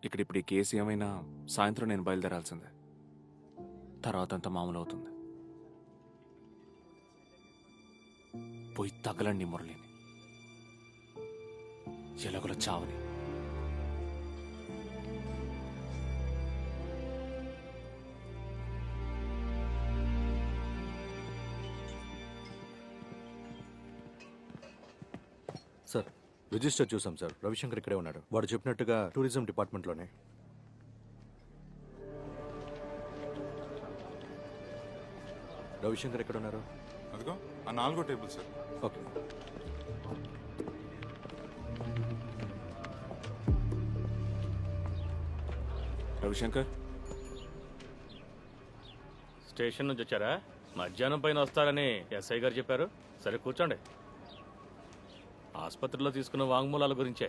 ఇప్పుడు ఈ కేసు ఏమైనా సాయంత్రం నేను బయలుదేరాల్సిందే. తర్వాత అంతా మామూలు అవుతుంది. పోయి తగలండి మురళిని, ఎలాగోలా చావని. సార్ రిజిస్టర్ చూసాం సార్. రవిశంకర్ ఇక్కడే ఉన్నాడు. వాడు చెప్పినట్టుగా టూరిజం డిపార్ట్మెంట్లోనే. రవిశంకర్ ఎక్కడ ఉన్నారు? అదిగో ఆ 4వ table sir. Okay. Ravishankar, station నుంచి వచ్చారా? మధ్యాహ్నం పైన వస్తారని ఎస్ఐ గారు చెప్పారు. సరే కూర్చోండి. ఆసుపత్రిలో తీసుకున్న వాంగ్మూలాల గురించే